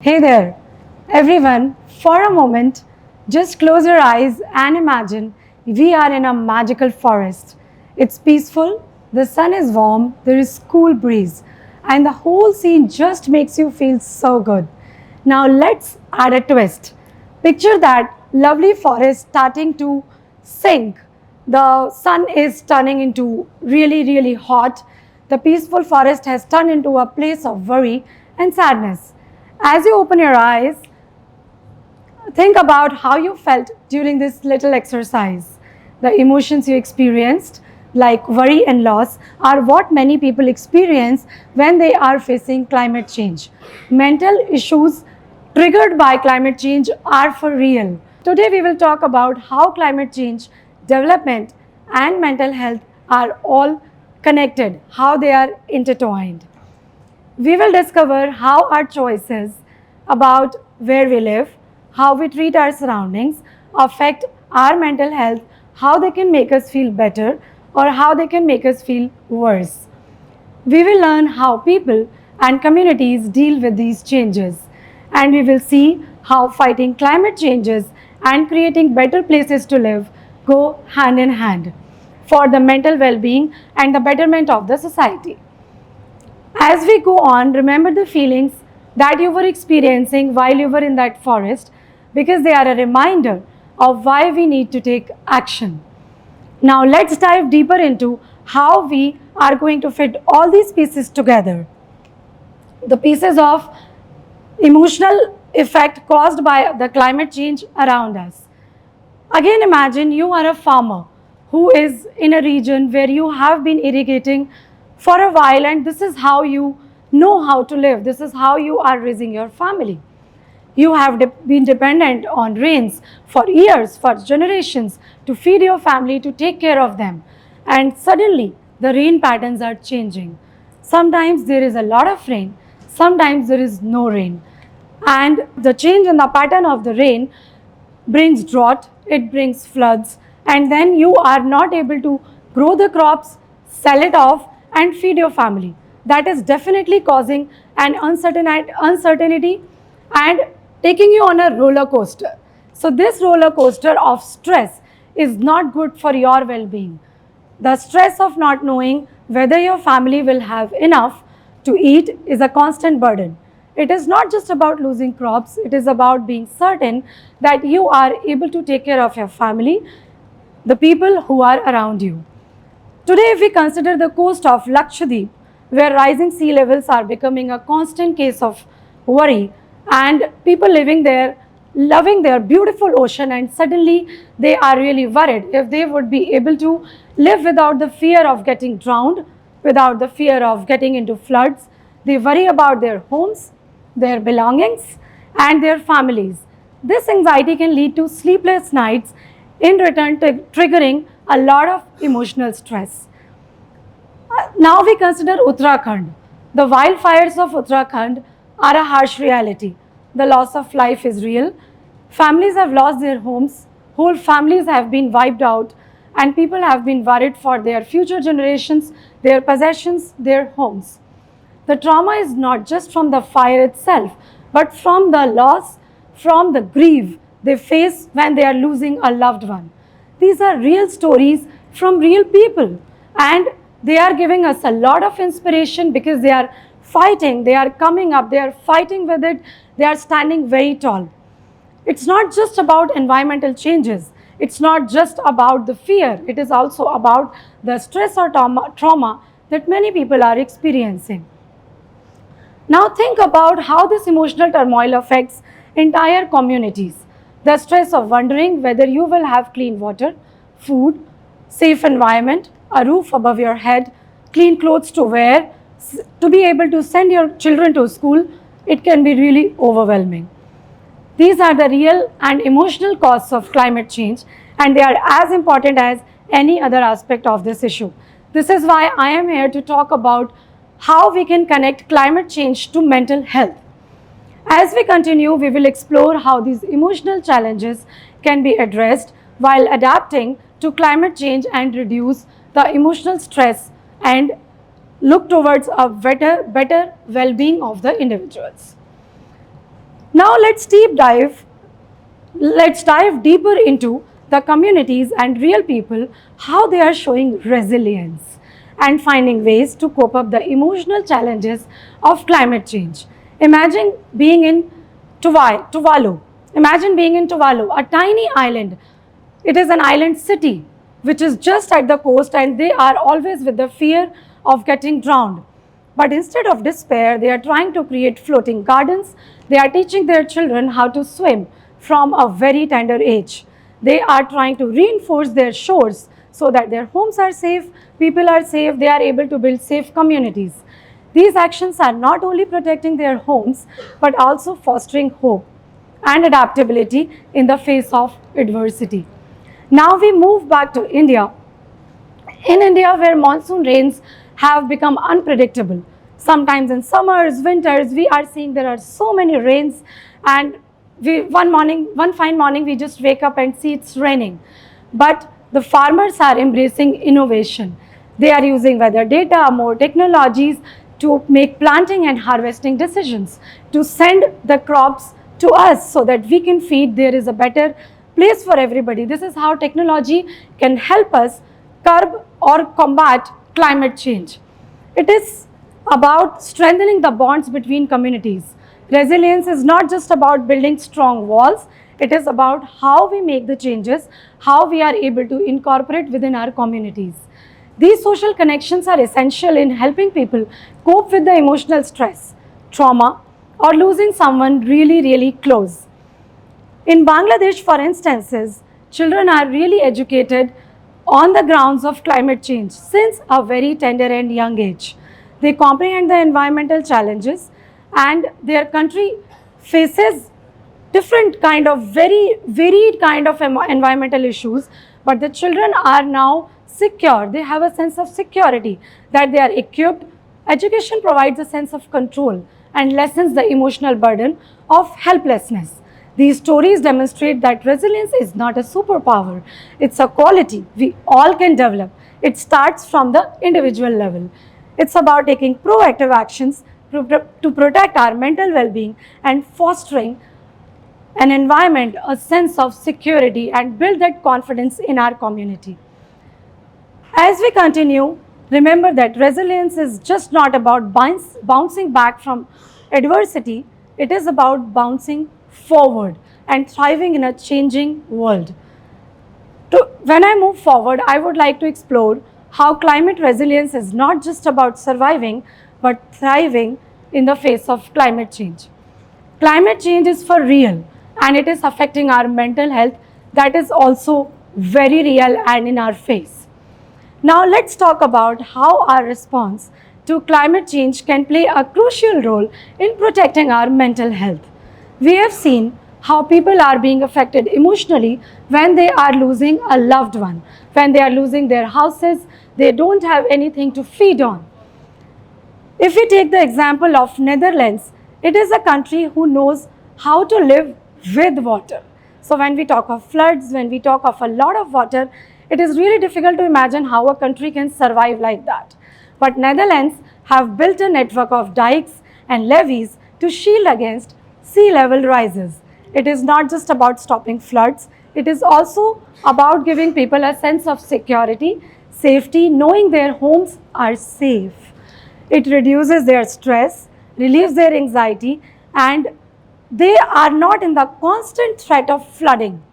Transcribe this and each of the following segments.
Hey there, everyone. For a moment, just close your eyes and imagine we are in a magical forest. It's peaceful, the sun is warm, there is cool breeze, and the whole scene just makes you feel so good. Now let's add a twist. Picture that lovely forest starting to sink. The sun is turning into really hot. The peaceful forest has turned into a place of worry and sadness. As you open your eyes, think about how you felt during this little exercise. The emotions you experienced, like worry and loss, are what many people experience when they are facing climate change. Mental issues triggered by climate change are for real. Today, we will talk about how climate change, development, and mental health are all connected, how they are intertwined. We will discover how our choices about where we live, how we treat our surroundings, affect our mental health, how they can make us feel better, or how they can make us feel worse. We will learn how people and communities deal with these changes, and we will see how fighting climate changes and creating better places to live go hand in hand for the mental well being and the betterment of the society. As we go on, remember the feelings that you were experiencing while you were in that forest because they are a reminder of why we need to take action. Now, let's dive deeper into how we are going to fit all these pieces together. The pieces of emotional effect caused by the climate change around us. Again, imagine you are a farmer who is in a region where you have been irrigating for a while, and this is how you know how to live. This is how you are raising your family. You have been dependent on rains for years, for generations, to feed your family, to take care of them. And suddenly, the rain patterns are changing. Sometimes there is a lot of rain, sometimes there is no rain. And the change in the pattern of the rain brings drought, it brings floods, and then you are not able to grow the crops, sell it off, and feed your family. That is definitely causing an uncertainty and taking you on a roller coaster. So, this roller coaster of stress is not good for your well being. The stress of not knowing whether your family will have enough to eat is a constant burden. It is not just about losing crops, it is about being certain that you are able to take care of your family, the people who are around you. Today, if we consider the coast of Lakshadweep, where rising sea levels are becoming a constant case of worry, and people living there loving their beautiful ocean, and suddenly they are really worried if they would be able to live without the fear of getting drowned, without the fear of getting into floods. They worry about their homes, their belongings, and their families. This anxiety can lead to sleepless nights, in return triggering a lot of emotional stress. Now we consider Uttarakhand. The wildfires of Uttarakhand are a harsh reality. The loss of life is real. Families have lost their homes, whole families have been wiped out, and people have been worried for their future generations, their possessions, their homes. The trauma is not just from the fire itself, but from the loss, from the grief they face when they are losing a loved one. These are real stories from real people, and they are giving us a lot of inspiration because they are fighting, they are coming up, they are fighting with it, they are standing very tall. It's not just about environmental changes, it's not just about the fear, it is also about the stress or trauma that many people are experiencing. Now think about how this emotional turmoil affects entire communities. The stress of wondering whether you will have clean water, food, safe environment, a roof above your head, clean clothes to wear, to be able to send your children to school, it can be really overwhelming. These are the real and emotional costs of climate change, and they are as important as any other aspect of this issue. This is why I am here to talk about how we can connect climate change to mental health. As we continue, we will explore how these emotional challenges can be addressed while adapting to climate change and reduce the emotional stress and look towards a better well-being of the individuals. Now let's dive deeper into the communities and real people, how they are showing resilience and finding ways to cope up the emotional challenges of climate change. Imagine being in Tuvalu. Imagine being in Tuvalu, a tiny island. It is an island city which is just at the coast, and they are always with the fear of getting drowned. But instead of despair, they are trying to create floating gardens. They are teaching their children how to swim from a very tender age. They are trying to reinforce their shores so that their homes are safe, people are safe, they are able to build safe communities. These actions are not only protecting their homes, but also fostering hope and adaptability in the face of adversity. Now we move back to India. In India, where monsoon rains have become unpredictable. Sometimes in summers, winters, we are seeing there are so many rains, and one fine morning, we just wake up and see it's raining. But the farmers are embracing innovation. They are using weather data, more technologies to make planting and harvesting decisions, to send the crops to us so that we can feed. There is a better place for everybody. This is how technology can help us curb or combat climate change. It is about strengthening the bonds between communities. Resilience is not just about building strong walls, it is about how we make the changes, how we are able to incorporate within our communities. These social connections are essential in helping people cope with the emotional stress, trauma, or losing someone really, really close. In Bangladesh, for instance, children are really educated on the grounds of climate change since a very tender and young age. They comprehend the environmental challenges, and their country faces different kind of very varied kind of environmental issues, but the children are now secure. They have a sense of security, that they are equipped. Education provides a sense of control and lessens the emotional burden of helplessness. These stories demonstrate that resilience is not a superpower, it's a quality we all can develop. It starts from the individual level. It's about taking proactive actions to protect our mental well-being and fostering an environment, a sense of security, and build that confidence in our community. As we continue, remember that resilience is just not about bouncing back from adversity, it is about bouncing forward and thriving in a changing world. When I move forward, I would like to explore how climate resilience is not just about surviving, but thriving in the face of climate change. Climate change is for real, and it is affecting our mental health. That is also very real and in our face. Now let's talk about how our response to climate change can play a crucial role in protecting our mental health. We have seen how people are being affected emotionally when they are losing a loved one, when they are losing their houses, they don't have anything to feed on. If we take the example of Netherlands, it is a country who knows how to live with water. So when we talk of floods, when we talk of a lot of water, it is really difficult to imagine how a country can survive like that. But Netherlands have built a network of dikes and levees to shield against sea level rises. It is not just about stopping floods, it is also about giving people a sense of security, safety, knowing their homes are safe. It reduces their stress, relieves their anxiety, and they are not in the constant threat of flooding.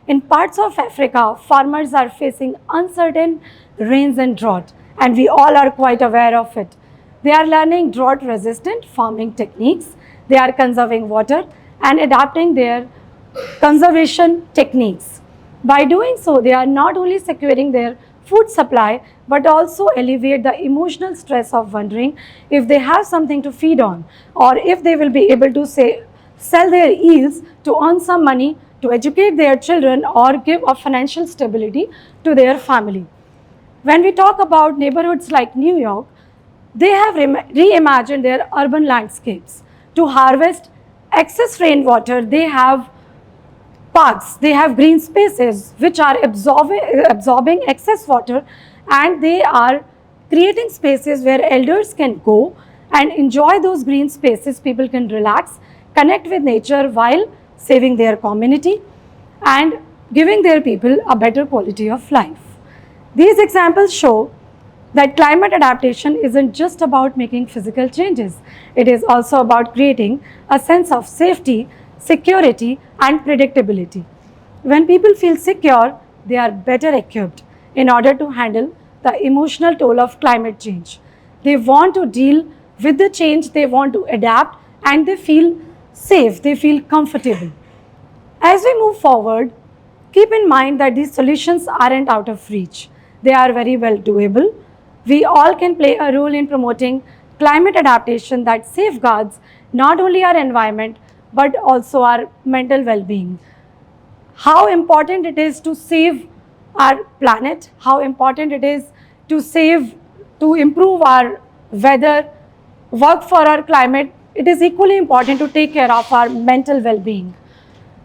In parts of Africa, farmers are facing uncertain rains and drought, and we all are quite aware of it. They are learning drought-resistant farming techniques, they are conserving water and adapting their conservation techniques. By doing so, they are not only securing their food supply, but also alleviate the emotional stress of wondering if they have something to feed on, or if they will be able to sell their eels to earn some money to educate their children or give a financial stability to their family. When we talk about neighborhoods like New York, they have reimagined their urban landscapes. To harvest excess rainwater, they have parks, they have green spaces which are absorbing excess water, and they are creating spaces where elders can go and enjoy those green spaces. People can relax, connect with nature while saving their community and giving their people a better quality of life. These examples show that climate adaptation isn't just about making physical changes. It is also about creating a sense of safety, security, and predictability. When people feel secure, they are better equipped in order to handle the emotional toll of climate change. They want to deal with the change, they want to adapt, and they feel safe, they feel comfortable. As we move forward, keep in mind that these solutions aren't out of reach. They are very well doable. We all can play a role in promoting climate adaptation that safeguards not only our environment but also our mental well-being. How important it is to save our planet, how important it is to improve our weather, work for our climate, it is equally important to take care of our mental well-being.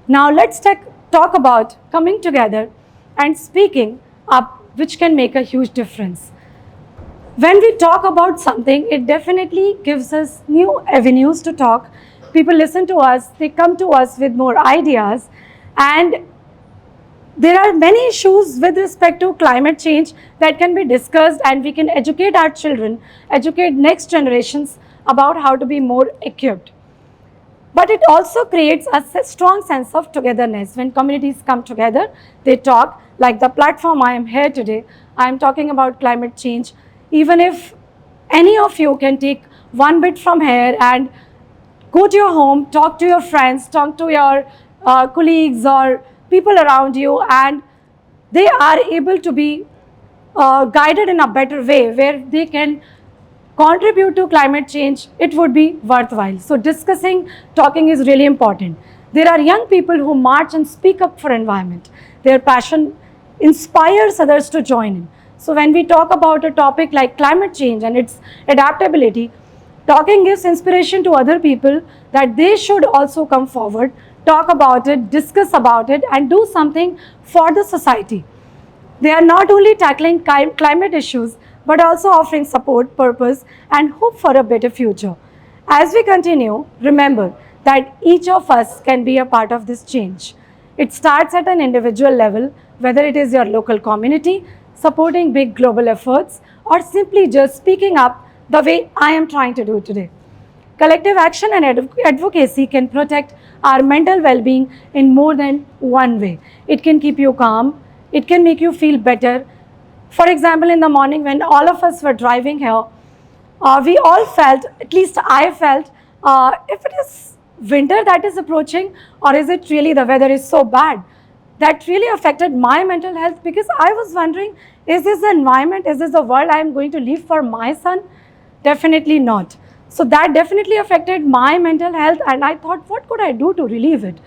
Now let's talk about coming together and speaking up, which can make a huge difference. When we talk about something, it definitely gives us new avenues to talk. People listen to us, they come to us with more ideas, and there are many issues with respect to climate change that can be discussed, and we can educate our children, educate next generations about how to be more equipped. But it also creates a strong sense of togetherness. When communities come together, they talk, like the platform I am here today, I am talking about climate change. Even if any of you can take one bit from here and go to your home, talk to your friends, talk to your colleagues or people around you, and they are able to be guided in a better way where they can contribute to climate change, it would be worthwhile. So discussing, talking is really important. There are young people who march and speak up for environment. Their passion inspires others to join in. So when we talk about a topic like climate change and its adaptability, talking gives inspiration to other people that they should also come forward, talk about it, discuss about it, and do something for the society. They are not only tackling climate issues, but also offering support, purpose, and hope for a better future. As we continue, remember that each of us can be a part of this change. It starts at an individual level, whether it is your local community, supporting big global efforts, or simply just speaking up the way I am trying to do today. Collective action and advocacy can protect our mental well-being in more than one way. It can keep you calm, it can make you feel better. For example, in the morning when all of us were driving here, we all felt, at least I felt, if it is winter that is approaching, or is it really the weather is so bad? That really affected my mental health, because I was wondering, is this the environment, is this the world I am going to leave for my son? Definitely not. So that definitely affected my mental health, and I thought, what could I do to relieve it?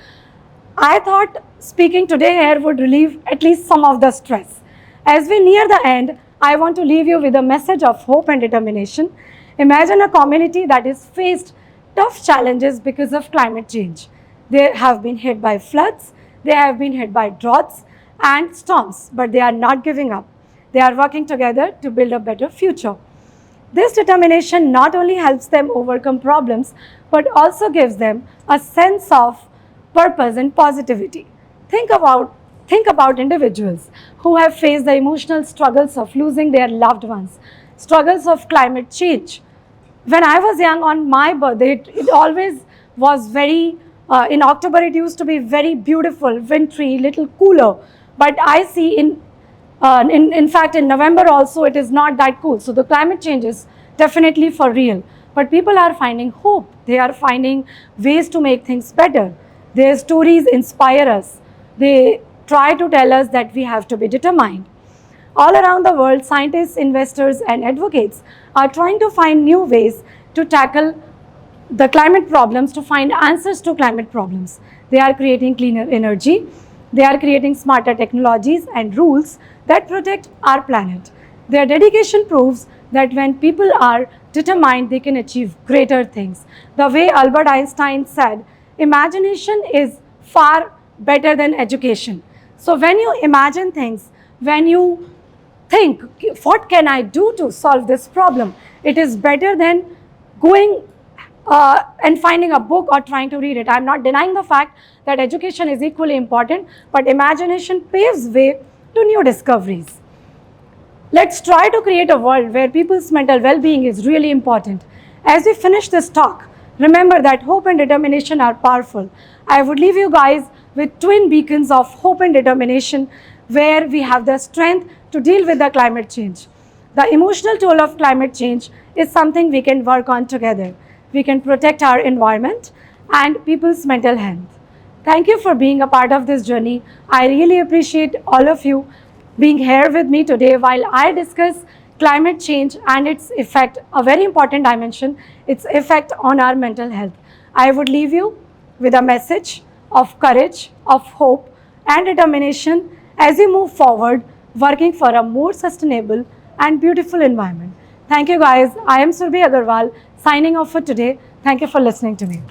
I thought speaking today here would relieve at least some of the stress. As we near the end, I want to leave you with a message of hope and determination. Imagine a community that has faced tough challenges because of climate change. They have been hit by floods, they have been hit by droughts and storms, but they are not giving up. They are working together to build a better future. This determination not only helps them overcome problems, but also gives them a sense of purpose and positivity. Think about individuals who have faced the emotional struggles of losing their loved ones, struggles of climate change. When I was young, on my birthday, it always was very, in October it used to be very beautiful, wintry, little cooler. But I see in fact in November also it is not that cool. So the climate change is definitely for real. But people are finding hope. They are finding ways to make things better. Their stories inspire us. They try to tell us that we have to be determined. All around the world, scientists, investors, and advocates are trying to find new ways to tackle the climate problems, to find answers to climate problems. They are creating cleaner energy. They are creating smarter technologies and rules that protect our planet. Their dedication proves that when people are determined, they can achieve greater things. The way Albert Einstein said, imagination is far better than education. So when you imagine things, when you think, what can I do to solve this problem? It is better than going and finding a book or trying to read it. I'm not denying the fact that education is equally important, but imagination paves way to new discoveries. Let's try to create a world where people's mental well-being is really important. As we finish this talk, remember that hope and determination are powerful. I would leave you guys with twin beacons of hope and determination, where we have the strength to deal with the climate change. The emotional toll of climate change is something we can work on together. We can protect our environment and people's mental health. Thank you for being a part of this journey. I really appreciate all of you being here with me today while I discuss climate change and its effect, a very important dimension, its effect on our mental health. I would leave you with a message of courage, of hope and determination as we move forward, working for a more sustainable and beautiful environment. Thank you guys. I am Surbhi Agarwal signing off for today. Thank you for listening to me.